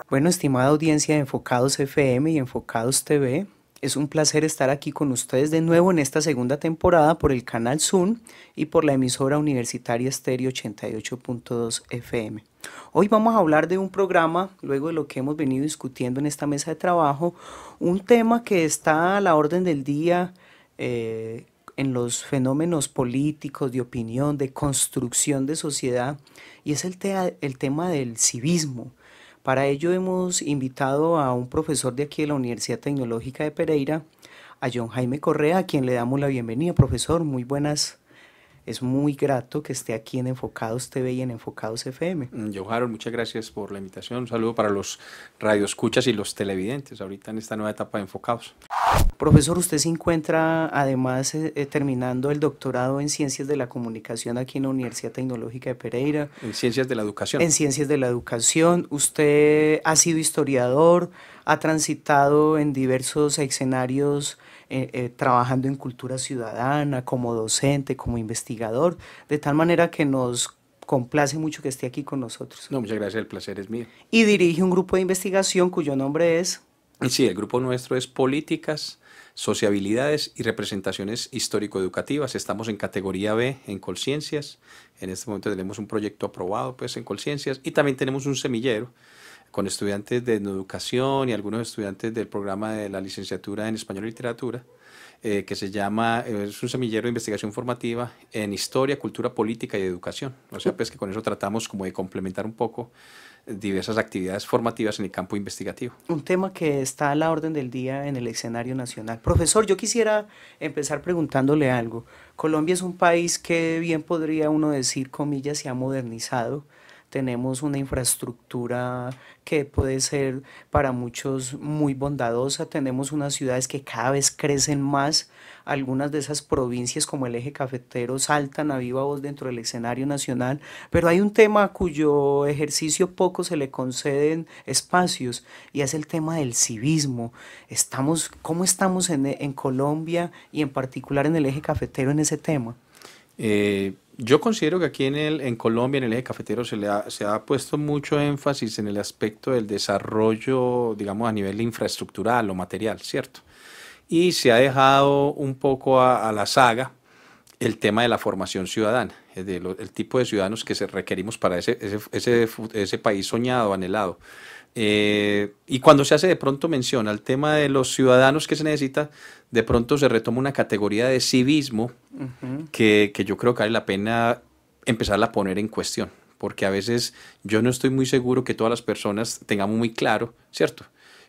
Bueno, estimada audiencia de Enfocados FM y Enfocados TV, es un placer estar aquí con ustedes de nuevo en esta segunda temporada por el canal Zoom y por la emisora universitaria Estéreo 88.2 FM. Hoy vamos a hablar de un programa, luego de lo que hemos venido discutiendo en esta mesa de trabajo, un tema que está a la orden del día en los fenómenos políticos, de opinión, de construcción de sociedad, y es el tema del civismo. Para ello hemos invitado a un profesor de aquí de la Universidad Tecnológica de Pereira, a John Jaime Correa, a quien le damos la bienvenida. Profesor, muy buenas. Es muy grato que esté aquí en Enfocados TV y en Enfocados FM. John Harold, muchas gracias por la invitación. Un saludo para los radioescuchas y los televidentes ahorita en esta nueva etapa de Enfocados. Profesor, usted se encuentra además terminando el doctorado en Ciencias de la Comunicación aquí en la Universidad Tecnológica de Pereira. En Ciencias de la Educación. En Ciencias de la Educación. Usted ha sido historiador, ha transitado en diversos escenarios trabajando en cultura ciudadana, como docente, como investigador, de tal manera que nos complace mucho que esté aquí con nosotros. No, muchas gracias, el placer es mío. Y dirige un grupo de investigación cuyo nombre es... Sí, el grupo nuestro es Políticas, Sociabilidades y Representaciones Histórico-Educativas. Estamos en categoría B en Colciencias. En este momento tenemos un proyecto aprobado pues, en Colciencias y también tenemos un semillero con estudiantes de educación y algunos estudiantes del programa de la licenciatura en Español y Literatura, que se llama, es un semillero de investigación formativa en Historia, Cultura Política y Educación. O sea, pues que con eso tratamos como de complementar un poco diversas actividades formativas en el campo investigativo. Un tema que está a la orden del día en el escenario nacional. Profesor, yo quisiera empezar preguntándole algo. Colombia es un país que bien podría uno decir, comillas, se ha modernizado. Tenemos una infraestructura que puede ser para muchos muy bondadosa. Tenemos unas ciudades que cada vez crecen más. Algunas de esas provincias como el eje cafetero saltan a viva voz dentro del escenario nacional. Pero hay un tema cuyo ejercicio poco se le conceden espacios y es el tema del civismo. ¿Cómo estamos en Colombia y en particular en el eje cafetero en ese tema? Yo considero que aquí en Colombia, en el eje cafetero, se ha puesto mucho énfasis en el aspecto del desarrollo, digamos, a nivel infraestructural o material, ¿cierto? Y se ha dejado un poco a la saga el tema de la formación ciudadana, el tipo de ciudadanos que requerimos para ese país soñado, anhelado. Y cuando se hace de pronto mención al tema de los ciudadanos que se necesita, de pronto se retoma una categoría de civismo que yo creo que vale la pena empezarla a poner en cuestión, porque a veces yo no estoy muy seguro que todas las personas tengamos muy claro, ¿cierto?,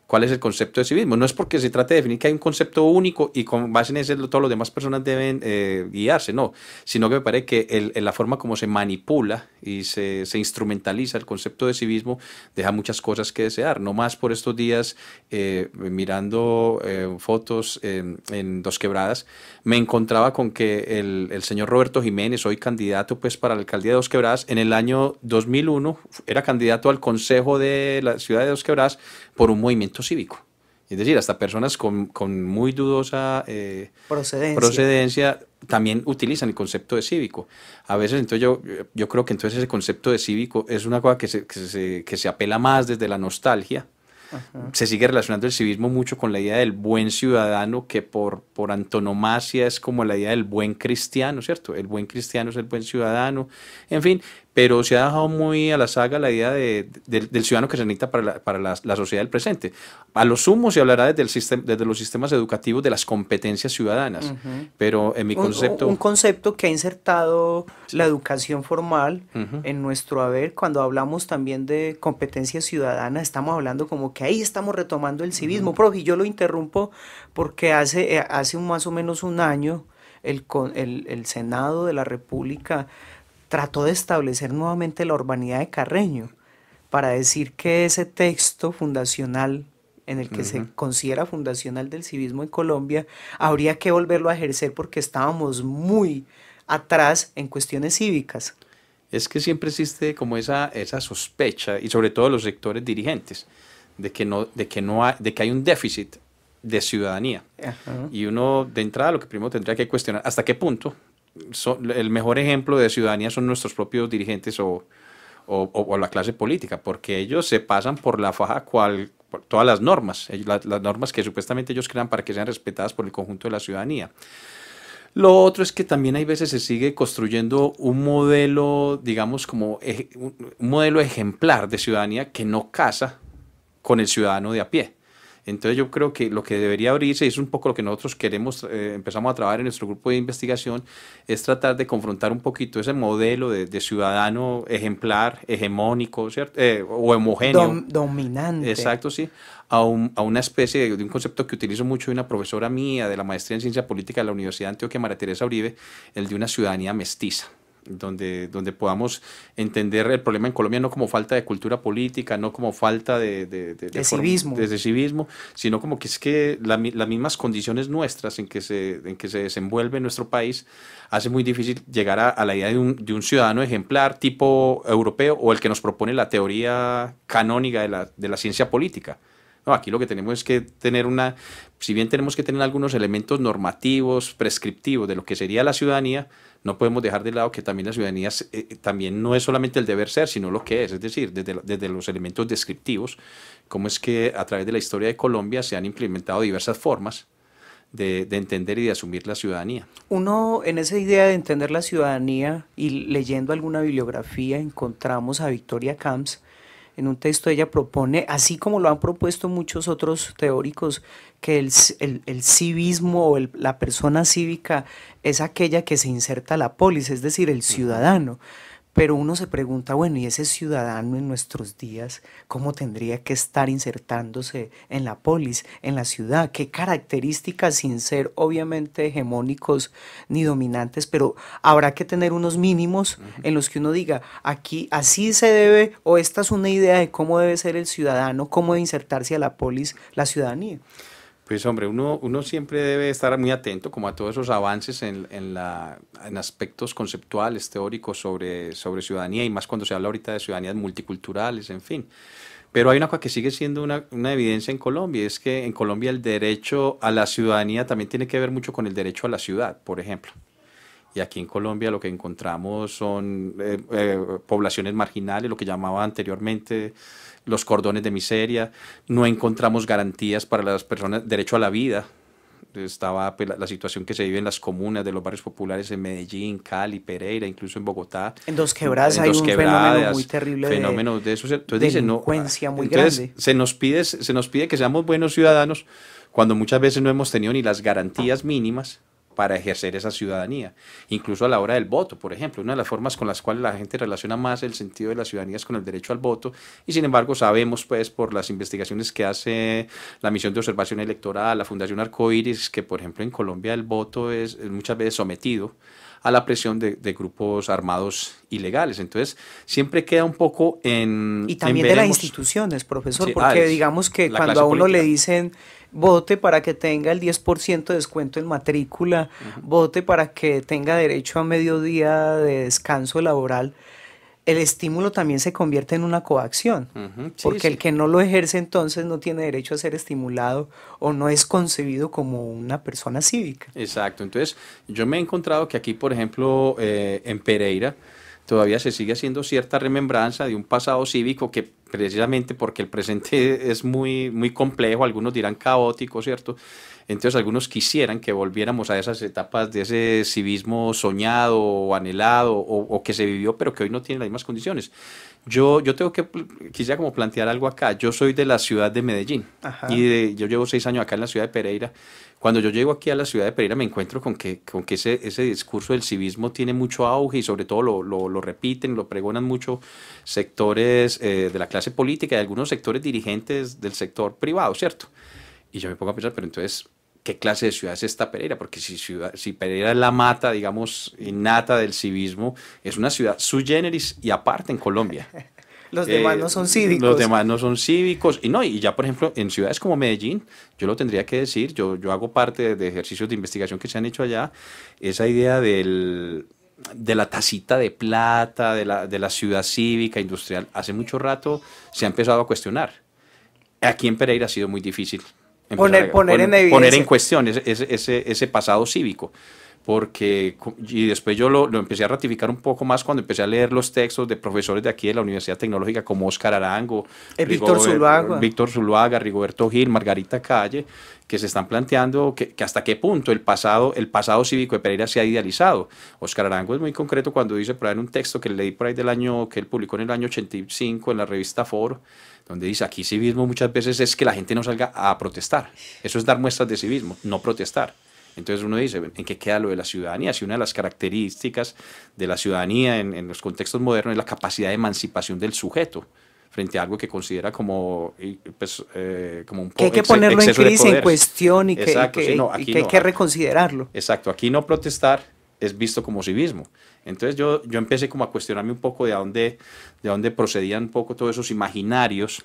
cuál es el concepto de civismo. No es porque se trate de definir que hay un concepto único y con base en ese todas las demás personas deben guiarse, no, sino que me parece que la forma como se manipula y se instrumentaliza el concepto de civismo deja muchas cosas que desear. No más por estos días, mirando fotos en Dos Quebradas, me encontraba con que el señor Roberto Jiménez, hoy candidato pues, para la alcaldía de Dos Quebradas, en el año 2001 era candidato al consejo de la ciudad de Dos Quebradas por un movimiento cívico. Es decir, hasta personas con muy dudosa procedencia también utilizan el concepto de cívico. A veces, entonces yo creo que entonces ese concepto de cívico es una cosa que se apela más desde la nostalgia. Ajá. Se sigue relacionando el civismo mucho con la idea del buen ciudadano, que por antonomasia es como la idea del buen cristiano, ¿cierto? El buen cristiano es el buen ciudadano, en fin, pero se ha dejado muy a la saga la idea del ciudadano que se necesita para la sociedad del presente. A lo sumo se hablará desde los sistemas educativos de las competencias ciudadanas, pero en mi concepto... Un concepto que ha insertado la educación formal en nuestro haber. Cuando hablamos también de competencias ciudadanas, estamos hablando como que ahí estamos retomando el civismo. Profe, y yo lo interrumpo porque hace más o menos un año el Senado de la República trató de establecer nuevamente la urbanidad de Carreño para decir que ese texto fundacional en el que se considera fundacional del civismo en Colombia habría que volverlo a ejercer porque estábamos muy atrás en cuestiones cívicas. Es que siempre existe como esa sospecha, y sobre todo los sectores dirigentes, de que hay un déficit de ciudadanía. Ajá. Y uno, de entrada, lo que primero tendría que cuestionar, ¿hasta qué punto el mejor ejemplo de ciudadanía son nuestros propios dirigentes o la clase política? Porque ellos se pasan por la faja por todas las normas, las normas que supuestamente ellos crean para que sean respetadas por el conjunto de la ciudadanía. Lo otro es que también hay veces se sigue construyendo un modelo, digamos, como un modelo ejemplar de ciudadanía que no casa con el ciudadano de a pie. Entonces yo creo que lo que debería abrirse, y es un poco lo que nosotros queremos, empezamos a trabajar en nuestro grupo de investigación, es tratar de confrontar un poquito ese modelo de ciudadano ejemplar, hegemónico, ¿cierto? O homogéneo. Dominante. Exacto, sí. A una especie de un concepto que utilizo mucho de una profesora mía de la maestría en ciencia política de la Universidad de Antioquia, María Teresa Uribe, el de una ciudadanía mestiza. Donde podamos entender el problema en Colombia no como falta de cultura política, no como falta de civismo, de civismo, sino como que es que las mismas condiciones nuestras en que se desenvuelve nuestro país hace muy difícil llegar a la idea de un ciudadano ejemplar tipo europeo o el que nos propone la teoría canónica de la ciencia política. No, aquí lo que tenemos es que tener si bien tenemos que tener algunos elementos normativos, prescriptivos de lo que sería la ciudadanía, no podemos dejar de lado que también la ciudadanía también no es solamente el deber ser, sino lo que es decir, desde los elementos descriptivos, cómo es que a través de la historia de Colombia se han implementado diversas formas de entender y de asumir la ciudadanía. Uno, en esa idea de entender la ciudadanía y leyendo alguna bibliografía, encontramos a Victoria Camps. En un texto ella propone, así como lo han propuesto muchos otros teóricos, que el civismo o la persona cívica es aquella que se inserta a la polis, es decir, el ciudadano. Pero uno se pregunta, bueno, ¿y ese ciudadano en nuestros días cómo tendría que estar insertándose en la polis, en la ciudad? ¿Qué características, sin ser obviamente hegemónicos ni dominantes, pero habrá que tener unos mínimos en los que uno diga, aquí así se debe, o esta es una idea de cómo debe ser el ciudadano, cómo debe insertarse a la polis, la ciudadanía? Pues hombre, uno siempre debe estar muy atento como a todos esos avances en aspectos conceptuales, teóricos sobre ciudadanía y más cuando se habla ahorita de ciudadanías multiculturales, en fin. Pero hay una cosa que sigue siendo una evidencia en Colombia, y es que en Colombia el derecho a la ciudadanía también tiene que ver mucho con el derecho a la ciudad, por ejemplo. Y aquí en Colombia lo que encontramos son poblaciones marginales, lo que llamaba anteriormente los cordones de miseria. No encontramos garantías para las personas, derecho a la vida. Estaba pues, la situación que se vive en las comunas de los barrios populares en Medellín, Cali, Pereira, incluso en Bogotá. En Dos Quebradas hay un fenómeno muy terrible fenómenos de eso. Entonces delincuencia muy entonces grande. Se nos pide que seamos buenos ciudadanos cuando muchas veces no hemos tenido ni las garantías mínimas para ejercer esa ciudadanía, incluso a la hora del voto, por ejemplo. Una de las formas con las cuales la gente relaciona más el sentido de la ciudadanía es con el derecho al voto, y sin embargo sabemos pues por las investigaciones que hace la Misión de Observación Electoral, la Fundación Arcoíris, que por ejemplo en Colombia el voto es muchas veces sometido a la presión de grupos armados ilegales. Entonces, siempre queda un poco Y también de las instituciones, profesor, Sí, porque digamos que cuando a uno política le dicen vote para que tenga el 10% de descuento en matrícula, vote para que tenga derecho a mediodía de descanso laboral, el estímulo también se convierte en una coacción, Sí, porque el que no lo ejerce entonces no tiene derecho a ser estimulado o no es concebido como una persona cívica. Exacto. Entonces, yo me he encontrado que aquí, por ejemplo, en Pereira, todavía se sigue haciendo cierta remembranza de un pasado cívico que precisamente porque el presente es muy, muy complejo, algunos dirán caótico, ¿cierto? Entonces algunos quisieran que volviéramos a esas etapas de ese civismo soñado o anhelado o que se vivió pero que hoy no tiene las mismas condiciones. Yo quisiera como plantear algo acá. Yo soy de la ciudad de Medellín. Ajá. Y yo llevo 6 años acá en la ciudad de Pereira. Cuando yo llego aquí a la ciudad de Pereira me encuentro con que ese discurso del civismo tiene mucho auge y sobre todo lo repiten, lo pregonan mucho sectores de la clase política y algunos sectores dirigentes del sector privado, ¿cierto? Y yo me pongo a pensar, pero entonces, ¿qué clase de ciudad es esta Pereira? Porque si Pereira es la mata, digamos, innata del civismo, es una ciudad sui generis y aparte en Colombia. Los demás no son cívicos. Los demás no son cívicos. Y ya, por ejemplo, en ciudades como Medellín, yo lo tendría que decir, yo hago parte de ejercicios de investigación que se han hecho allá, esa idea de la tacita de plata, de la ciudad cívica, industrial, hace mucho rato se ha empezado a cuestionar. Aquí en Pereira ha sido muy difícil Poner en poner en evidencia. cuestión ese pasado cívico, porque, y después yo lo empecé a ratificar un poco más cuando empecé a leer los textos de profesores de aquí de la Universidad Tecnológica como Óscar Arango, Víctor Zuluaga. Víctor Zuluaga, Rigoberto Gil, Margarita Calle, que se están planteando que hasta qué punto el pasado cívico de Pereira se ha idealizado. Óscar Arango es muy concreto cuando dice por ahí en un texto que leí por ahí del año, que él publicó en el año 85 en la revista Foro, donde dice aquí civismo muchas veces es que la gente no salga a protestar. Eso es dar muestras de civismo, no protestar. Entonces uno dice, ¿en qué queda lo de la ciudadanía? Si una de las características de la ciudadanía en los contextos modernos es la capacidad de emancipación del sujeto frente a algo que considera como, pues, como un Que hay poco que ponerlo en exceso de crisis, en poder. cuestión Exacto, sí, no, y aquí que hay no. que reconsiderarlo. Exacto, aquí no protestar es visto como civismo. Entonces yo empecé como a cuestionarme un poco de dónde procedían un poco todos esos imaginarios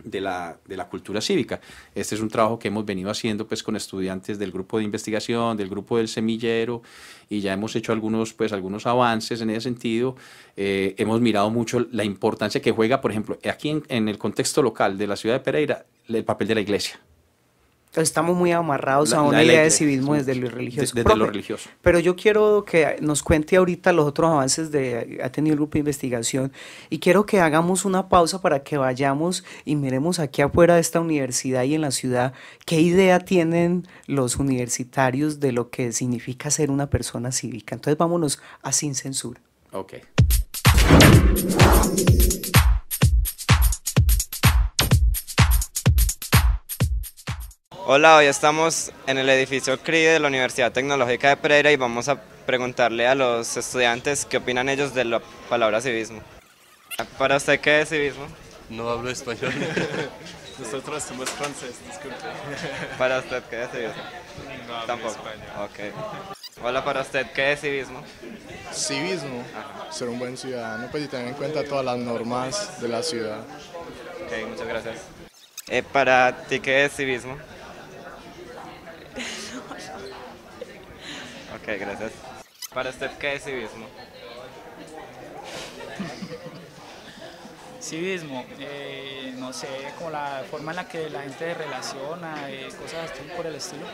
de la cultura cívica. Este es un trabajo que hemos venido haciendo pues con estudiantes del grupo de investigación, del grupo del semillero, y ya hemos hecho algunos avances en ese sentido. Hemos mirado mucho la importancia que juega, por ejemplo, aquí en el contexto local de la ciudad de Pereira, el papel de la iglesia. Entonces, estamos muy amarrados a una La idea de iglesia, civismo desde lo religioso. desde lo Profe, religioso. pero yo quiero que nos cuente ahorita los otros avances ha tenido el grupo de investigación y quiero que hagamos una pausa para que vayamos y miremos aquí afuera de esta universidad y en la ciudad qué idea tienen los universitarios de lo que significa ser una persona cívica. Entonces vámonos a Sin Censura. Ok. Hola, hoy estamos en el edificio CRI de la Universidad Tecnológica de Pereira y vamos a preguntarle a los estudiantes qué opinan ellos de la palabra civismo. ¿Para usted qué es civismo? No hablo español. Nosotros somos francés, disculpe. ¿Para usted qué es civismo? No hablo Tampoco. español. Ok. Hola, ¿para usted qué es civismo? Civismo, ser un buen ciudadano, pues y tener en cuenta todas las normas de la ciudad. Ok, muchas gracias. ¿Para ti qué es civismo? Ok, gracias. ¿Para usted qué es civismo? Civismo, no sé, como la forma en la que la gente se relaciona, cosas así por el estilo.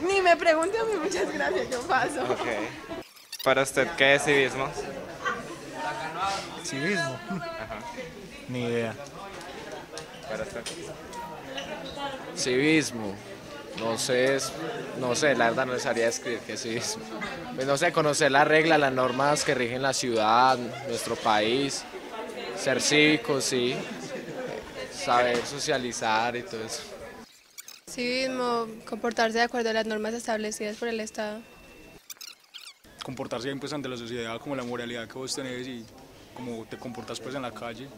Ni me pregunte a mí, muchas gracias, yo paso. Ok. ¿Para usted qué es civismo? Civismo, Ajá. ni idea. ¿Para usted? Civismo. No sé, la verdad no sabría describir qué es civismo. Pues no sé, conocer las reglas, las normas que rigen la ciudad, nuestro país, ser cívico, sí, saber socializar y todo eso. Civismo, comportarse de acuerdo a las normas establecidas por el Estado. Comportarse bien pues ante la sociedad, como la moralidad que vos tenés y cómo te comportas pues en la calle.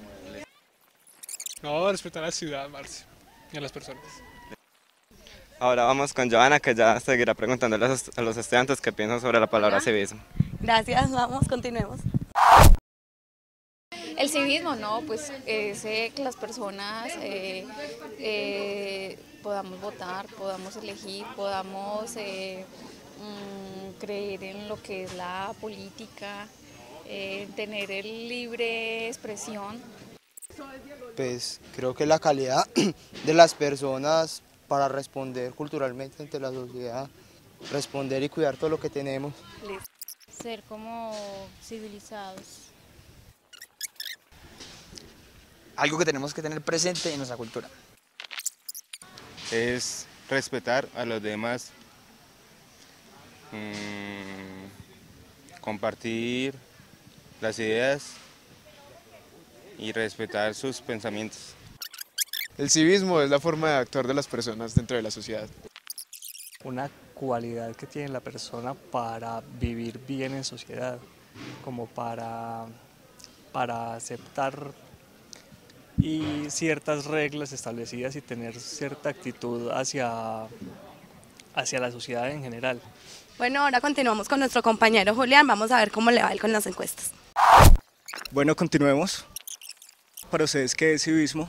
No, respetar a la ciudad, Marce, y a las personas. Ahora vamos con Joana, que ya seguirá preguntando a los estudiantes qué piensan sobre la palabra civismo. Gracias, vamos, continuemos. El civismo, no, pues que las personas podamos votar, podamos elegir, podamos creer en lo que es la política, tener el libre expresión. Pues creo que la calidad de las personas para responder culturalmente ante la sociedad, responder y cuidar todo lo que tenemos. Ser como civilizados. Algo que tenemos que tener presente en nuestra cultura. Es respetar a los demás, compartir las ideas y respetar sus pensamientos. El civismo es la forma de actuar de las personas dentro de la sociedad. Una cualidad que tiene la persona para vivir bien en sociedad, como para aceptar y ciertas reglas establecidas y tener cierta actitud hacia la sociedad en general. Bueno, ahora continuamos con nuestro compañero Julián, vamos a ver cómo le va a él con las encuestas. Bueno, continuemos. ¿Para ustedes qué es civismo?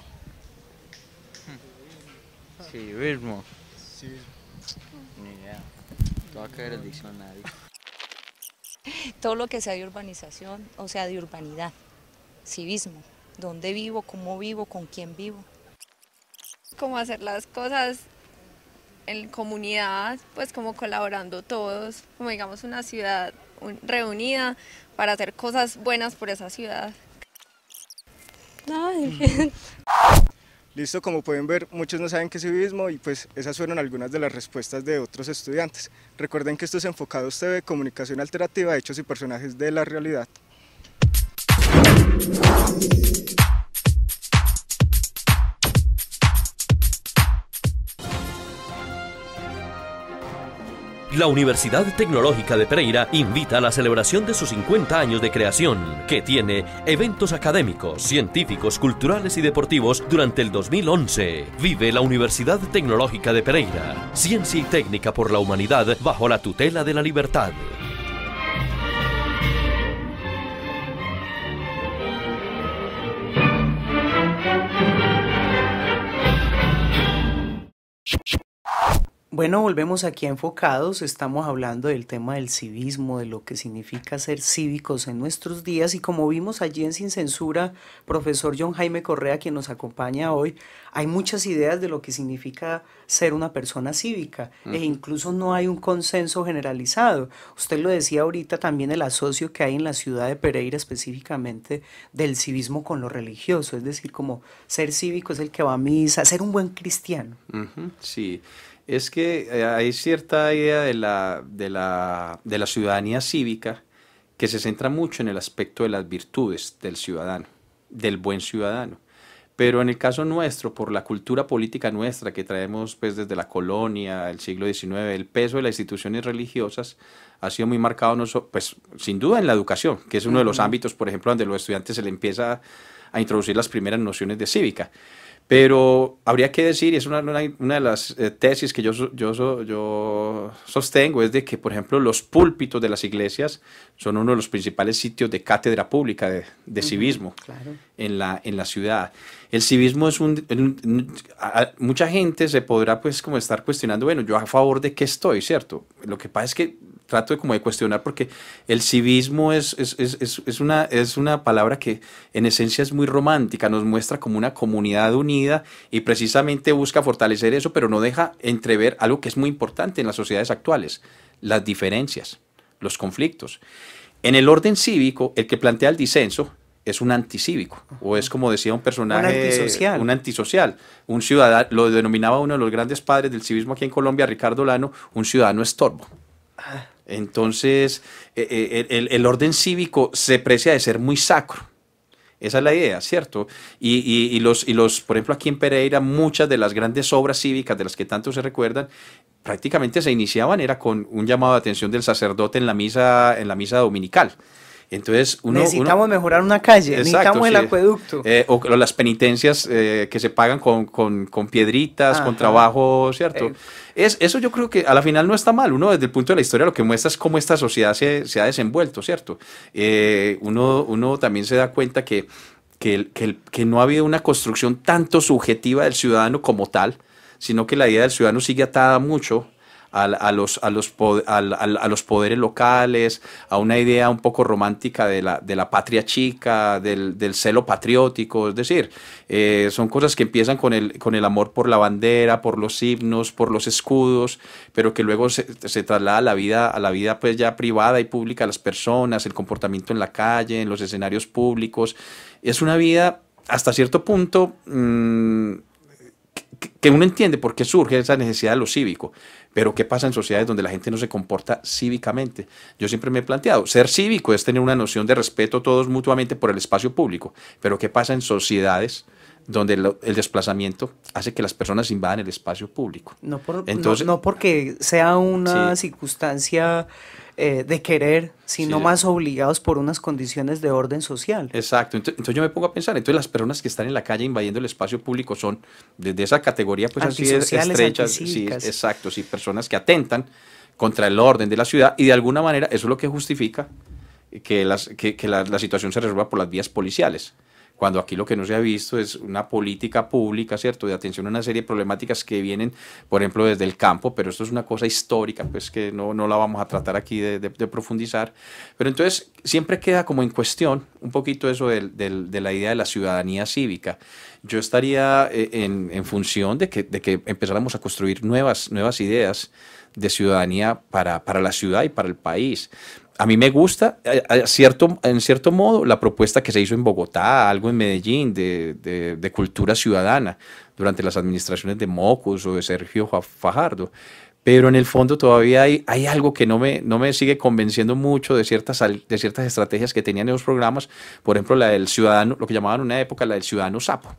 Civismo. Ni idea. Todo va a caer el diccionario. Todo lo que sea de urbanización, o sea, de urbanidad. Civismo. ¿Dónde vivo? ¿Cómo vivo? ¿Con quién vivo? como hacer las cosas en comunidad, pues como colaborando todos, como digamos una ciudad reunida para hacer cosas buenas por esa ciudad. Listo, como pueden ver, muchos no saben qué es civismo y pues esas fueron algunas de las respuestas de otros estudiantes. Recuerden que esto es Enfocados TV, comunicación alternativa, hechos y personajes de la realidad. La Universidad Tecnológica de Pereira invita a la celebración de sus 50 años de creación, que tiene eventos académicos, científicos, culturales y deportivos durante el 2011. Vive la Universidad Tecnológica de Pereira, ciencia y técnica por la humanidad bajo la tutela de la libertad. Bueno, volvemos aquí a Enfocados, estamos hablando del tema del civismo, de lo que significa ser cívicos en nuestros días y como vimos allí en Sin Censura, profesor John Jaime Correa, quien nos acompaña hoy, hay muchas ideas de lo que significa ser una persona cívica e incluso no hay un consenso generalizado. Usted lo decía ahorita también el asocio que hay en la ciudad de Pereira específicamente del civismo con lo religioso, es decir, como ser cívico es el que va a misa, ser un buen cristiano. Sí. Es que hay cierta idea de la ciudadanía cívica que se centra mucho en el aspecto de las virtudes del ciudadano, del buen ciudadano. Pero en el caso nuestro, por la cultura política nuestra que traemos pues, desde la colonia, el siglo XIX, el peso de las instituciones religiosas ha sido muy marcado, pues, sin duda en la educación, que es uno de los ámbitos, por ejemplo, donde a los estudiantes se les empieza a introducir las primeras nociones de cívica. Pero habría que decir, y es una de las tesis que yo sostengo, es de que, por ejemplo, los púlpitos de las iglesias son uno de los principales sitios de cátedra pública de civismo en la ciudad. El civismo es mucha gente se podrá pues como estar cuestionando, bueno, yo a favor de qué estoy, ¿cierto? Lo que pasa es que trato de cuestionar porque el civismo es una palabra que en esencia es muy romántica, nos muestra como una comunidad unida y precisamente busca fortalecer eso, pero no deja entrever algo que es muy importante en las sociedades actuales, las diferencias, los conflictos. En el orden cívico, el que plantea el disenso es un anticívico, o es como decía un personaje, un antisocial, un ciudadano, lo denominaba uno de los grandes padres del civismo aquí en Colombia, Ricardo Lano, un ciudadano estorbo. Entonces, el orden cívico se precia de ser muy sacro. Esa es la idea, ¿cierto? Y por ejemplo, aquí en Pereira, muchas de las grandes obras cívicas de las que tanto se recuerdan, prácticamente se iniciaban, era con un llamado de atención del sacerdote en la misa dominical. Entonces necesitamos mejorar una calle, necesitamos el acueducto. O las penitencias que se pagan con piedritas, con trabajo, ¿cierto? Eso yo creo que a la final no está mal. Uno desde el punto de la historia lo que muestra es cómo esta sociedad se ha desenvuelto, ¿cierto? Uno también se da cuenta que no ha habido una construcción tanto subjetiva del ciudadano como tal, sino que la idea del ciudadano sigue atada mucho a los poderes locales, a una idea un poco romántica de la patria chica, del celo patriótico, es decir, son cosas que empiezan con el amor por la bandera, por los himnos, por los escudos, pero que luego se traslada a la vida pues ya privada y pública de las personas, el comportamiento en la calle, en los escenarios públicos. Es una vida hasta cierto punto que uno entiende por qué surge esa necesidad de lo cívico, pero ¿qué pasa en sociedades donde la gente no se comporta cívicamente? Yo siempre me he planteado, ser cívico es tener una noción de respeto todos mutuamente por el espacio público, pero ¿qué pasa en sociedades donde el desplazamiento hace que las personas invadan el espacio público? Entonces, no porque sea una circunstancia de querer, sino más obligados por unas condiciones de orden social. Exacto, entonces yo me pongo a pensar, entonces las personas que están en la calle invadiendo el espacio público son desde esa categoría pues así estrechas, sí, exacto, sí, personas que atentan contra el orden de la ciudad y de alguna manera eso es lo que justifica que la situación se resuelva por las vías policiales, cuando aquí lo que no se ha visto es una política pública, ¿cierto?, de atención a una serie de problemáticas que vienen, por ejemplo, desde el campo, pero esto es una cosa histórica, pues que no la vamos a tratar aquí de profundizar. Pero entonces siempre queda como en cuestión un poquito eso de la idea de la ciudadanía cívica. Yo estaría en función de que empezáramos a construir nuevas ideas de ciudadanía para la ciudad y para el país. A mí me gusta, en cierto modo, la propuesta que se hizo en Bogotá, algo en Medellín, de cultura ciudadana, durante las administraciones de Mocus o de Sergio Fajardo. Pero en el fondo todavía hay algo que no me sigue convenciendo mucho de ciertas estrategias que tenían esos programas. Por ejemplo, la del ciudadano, lo que llamaban en una época la del ciudadano sapo.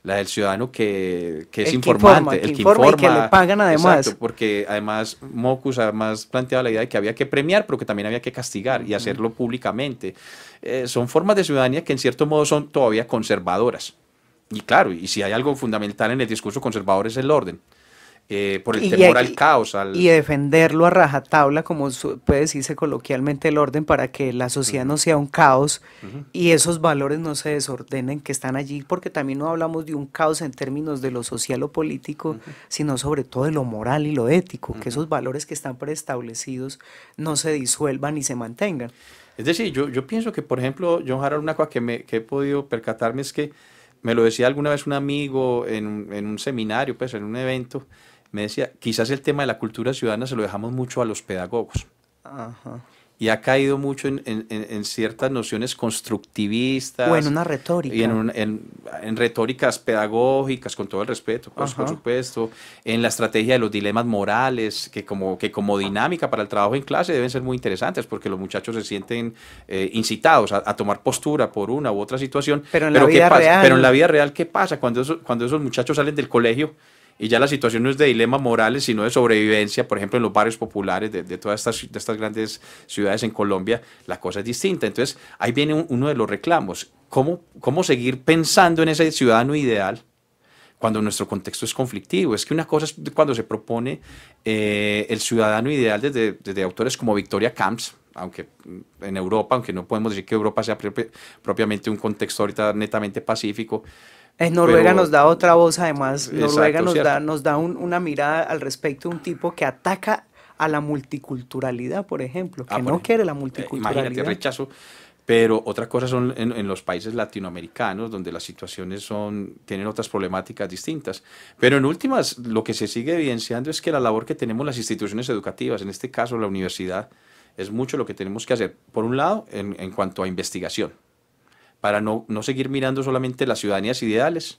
La del ciudadano que es informante, el que informa y que le pagan además. Exacto, porque además Mocus planteaba la idea de que había que premiar, pero que también había que castigar y hacerlo públicamente. Son formas de ciudadanía que en cierto modo son todavía conservadoras. Y claro, y si hay algo fundamental en el discurso conservador es el orden. Por el temor al caos. Y defenderlo a rajatabla, como puede decirse coloquialmente, el orden, para que la sociedad no sea un caos y esos valores no se desordenen que están allí, porque también no hablamos de un caos en términos de lo social o político, sino sobre todo de lo moral y lo ético, que esos valores que están preestablecidos no se disuelvan y se mantengan. Es decir, yo pienso que, por ejemplo, John Harold, una cosa que he podido percatarme es que, me lo decía alguna vez un amigo en un seminario, pues en un evento, me decía, quizás el tema de la cultura ciudadana se lo dejamos mucho a los pedagogos. Ajá. Y ha caído mucho en ciertas nociones constructivistas. O en una retórica. Y en retóricas pedagógicas, con todo el respeto, pues, por supuesto. En la estrategia de los dilemas morales, que como dinámica para el trabajo en clase deben ser muy interesantes, porque los muchachos se sienten incitados a tomar postura por una u otra situación. Pero en la vida real. Pero en la vida real, ¿qué pasa cuando esos muchachos salen del colegio? Y ya la situación no es de dilemas morales, sino de sobrevivencia, por ejemplo, en los barrios populares de todas estas grandes ciudades en Colombia, la cosa es distinta. Entonces, ahí viene uno de los reclamos. ¿Cómo seguir pensando en ese ciudadano ideal cuando nuestro contexto es conflictivo? Es que una cosa es cuando se propone el ciudadano ideal desde autores como Victoria Camps, aunque en Europa, aunque no podemos decir que Europa sea propiamente un contexto ahorita netamente pacífico. En Noruega nos da otra voz, además. Noruega Exacto, nos da una mirada al respecto de un tipo que ataca a la multiculturalidad, por ejemplo, que no quiere la multiculturalidad. Imagínate, rechazo. Pero otra cosa son en los países latinoamericanos, donde las situaciones tienen otras problemáticas distintas. Pero en últimas, lo que se sigue evidenciando es que la labor que tenemos las instituciones educativas, en este caso la universidad, es mucho lo que tenemos que hacer. Por un lado, en cuanto a investigación, para no seguir mirando solamente las ciudadanías ideales,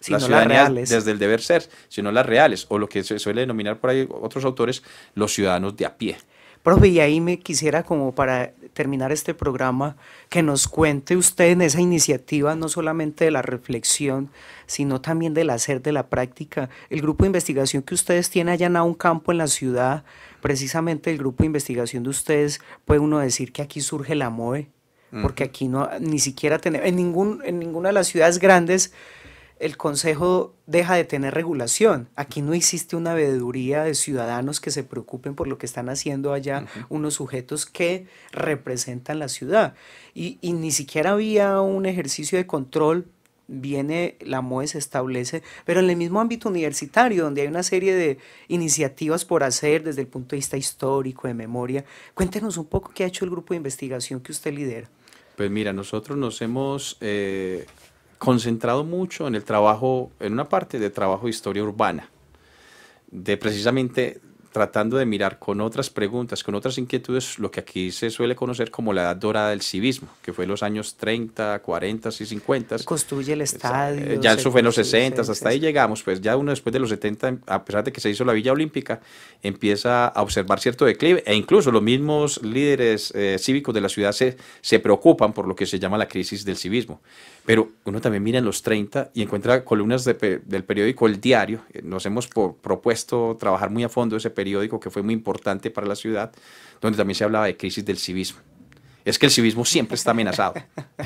sino las ciudadanías reales, desde el deber ser, sino las reales, o lo que se suele denominar por ahí otros autores, los ciudadanos de a pie. Profe, y ahí me quisiera, como para terminar este programa, que nos cuente usted en esa iniciativa, no solamente de la reflexión, sino también del hacer, de la práctica. El grupo de investigación que ustedes tienen allá en un campo en la ciudad, precisamente el grupo de investigación de ustedes, puede uno decir que aquí surge la MOE, porque aquí no, ni siquiera tenemos, en ninguna de las ciudades grandes el Consejo deja de tener regulación. Aquí no existe una veeduría de ciudadanos que se preocupen por lo que están haciendo allá, unos sujetos que representan la ciudad. Y ni siquiera había un ejercicio de control. Viene, la MOE se establece, pero en el mismo ámbito universitario, donde hay una serie de iniciativas por hacer desde el punto de vista histórico, de memoria. Cuéntenos un poco qué ha hecho el grupo de investigación que usted lidera. Pues mira, nosotros nos hemos concentrado mucho en el trabajo, en una parte de trabajo de historia urbana, de precisamente tratando de mirar con otras preguntas, con otras inquietudes, lo que aquí se suele conocer como la edad dorada del civismo, que fue en los años 30, 40 y 50. Construye el estadio. Ya eso fue en los 60, hasta ahí llegamos, pues ya uno después de los 70, a pesar de que se hizo la Villa Olímpica, empieza a observar cierto declive, e incluso los mismos líderes cívicos de la ciudad se preocupan por lo que se llama la crisis del civismo. Pero uno también mira en los 30 y encuentra columnas del periódico El Diario. Nos hemos propuesto trabajar muy a fondo ese periódico que fue muy importante para la ciudad, donde también se hablaba de crisis del civismo. es que el civismo siempre está amenazado.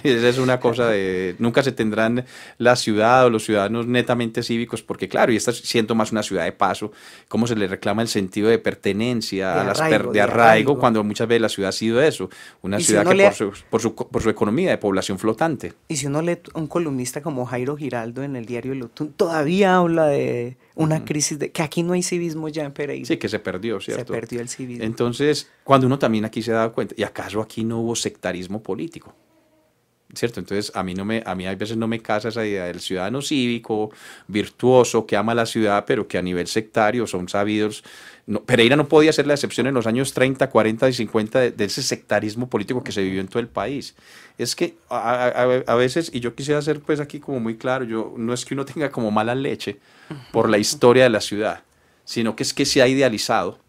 Esa es una cosa de, nunca se tendrán la ciudad o los ciudadanos netamente cívicos, porque claro, y esta siendo más una ciudad de paso, cómo se le reclama el sentido de pertenencia, de arraigo, cuando muchas veces la ciudad ha sido eso, una ciudad que por su economía de población flotante. Y si uno lee un columnista como Jairo Giraldo en el diario El Otún, todavía habla de una crisis, de que aquí no hay civismo ya en Pereira. Sí, que se perdió, ¿cierto? Se perdió el civismo. Entonces, cuando uno también aquí se da cuenta, ¿y acaso aquí no hubo sectarismo político? ¿Cierto? Entonces, a mí a veces no me casa esa idea del ciudadano cívico, virtuoso, que ama la ciudad, pero que a nivel sectario son sabidos. No, Pereira no podía ser la excepción en los años 30, 40 y 50 de ese sectarismo político que se vivió en todo el país. Es que a veces, y yo quisiera ser pues aquí como muy claro, no es que uno tenga como mala leche por la historia de la ciudad, sino que es que se ha idealizado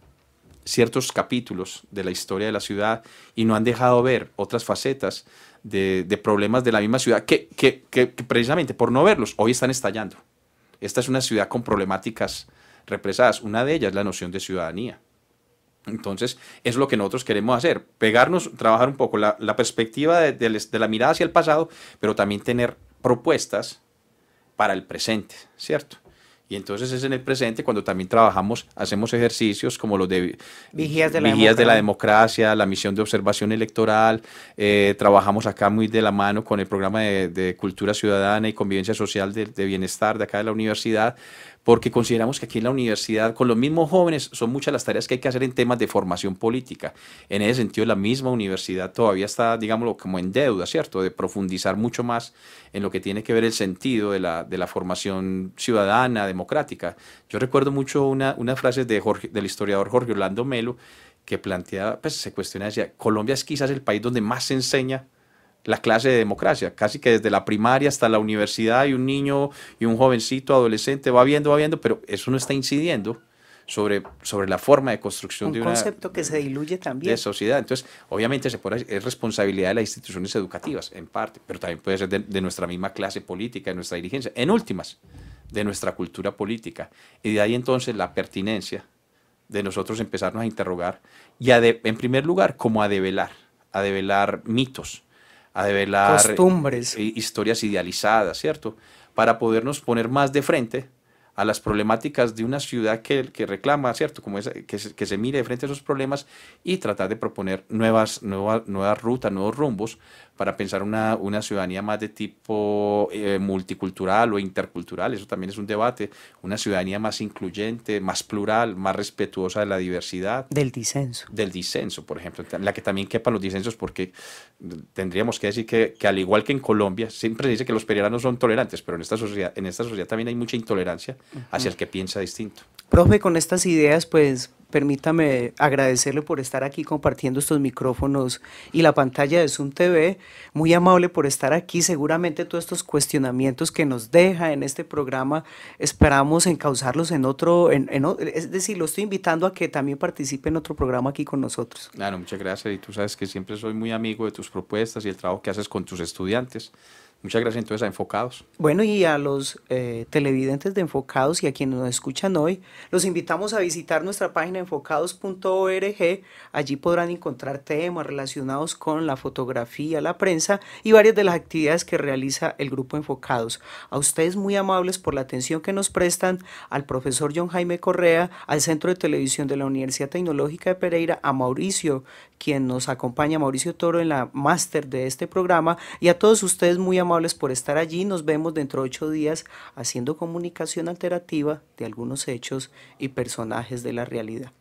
ciertos capítulos de la historia de la ciudad y no han dejado ver otras facetas de problemas de la misma ciudad que precisamente por no verlos hoy están estallando. Esta es una ciudad con problemáticas represadas, una de ellas es la noción de ciudadanía. Entonces, es lo que nosotros queremos hacer, trabajar un poco la perspectiva de la mirada hacia el pasado, pero también tener propuestas para el presente, ¿cierto? Y entonces es en el presente cuando también hacemos ejercicios como los de Vigías de la Democracia, la misión de observación electoral, trabajamos acá muy de la mano con el programa de Cultura Ciudadana y Convivencia Social de Bienestar de acá de la universidad, porque consideramos que aquí en la universidad, con los mismos jóvenes, son muchas las tareas que hay que hacer en temas de formación política. En ese sentido, la misma universidad todavía está, digámoslo, como en deuda, ¿cierto?, de profundizar mucho más en lo que tiene que ver el sentido de la formación ciudadana, democrática. Yo recuerdo mucho una frase del historiador Jorge Orlando Melo, que planteaba, pues se cuestiona, decía, Colombia es quizás el país donde más se enseña la clase de democracia, casi que desde la primaria hasta la universidad, y un niño y un jovencito adolescente va viendo, pero eso no está incidiendo sobre la forma de construcción de un concepto que se diluye también de sociedad. Entonces, obviamente es responsabilidad de las instituciones educativas, en parte, pero también puede ser de nuestra misma clase política, de nuestra dirigencia, en últimas, de nuestra cultura política. Y de ahí entonces la pertinencia de nosotros empezarnos a interrogar y en primer lugar, como a develar mitos, a develar costumbres, historias idealizadas, ¿cierto? Para podernos poner más de frente a las problemáticas de una ciudad que reclama, ¿cierto? Como que se mire de frente a esos problemas y tratar de proponer nuevas rutas, nuevos rumbos para pensar una ciudadanía más de tipo multicultural o intercultural. Eso también es un debate. Una ciudadanía más incluyente, más plural, más respetuosa de la diversidad. Del disenso. Del disenso, por ejemplo. La que también quepan los disensos, porque tendríamos que decir que al igual que en Colombia, siempre se dice que los pereiranos son tolerantes, pero en esta sociedad también hay mucha intolerancia hacia el que piensa distinto. Profe, con estas ideas, pues permítame agradecerle por estar aquí compartiendo estos micrófonos y la pantalla de Zoom TV. Muy amable por estar aquí. Seguramente todos estos cuestionamientos que nos deja en este programa esperamos encauzarlos en otro, es decir, lo estoy invitando a que también participe en otro programa aquí con nosotros. Claro, muchas gracias, y tú sabes que siempre soy muy amigo de tus propuestas y el trabajo que haces con tus estudiantes. Muchas gracias entonces a Enfocados. Bueno, y a los televidentes de Enfocados y a quienes nos escuchan hoy, los invitamos a visitar nuestra página enfocados.org. Allí podrán encontrar temas relacionados con la fotografía, la prensa y varias de las actividades que realiza el Grupo Enfocados. A ustedes muy amables por la atención que nos prestan, al profesor John Jaime Correa, al Centro de Televisión de la Universidad Tecnológica de Pereira, a Mauricio, quien nos acompaña, Mauricio Toro, en la máster de este programa, y a todos ustedes muy amables por estar allí. Nos vemos dentro de 8 días haciendo comunicación alternativa de algunos hechos y personajes de la realidad.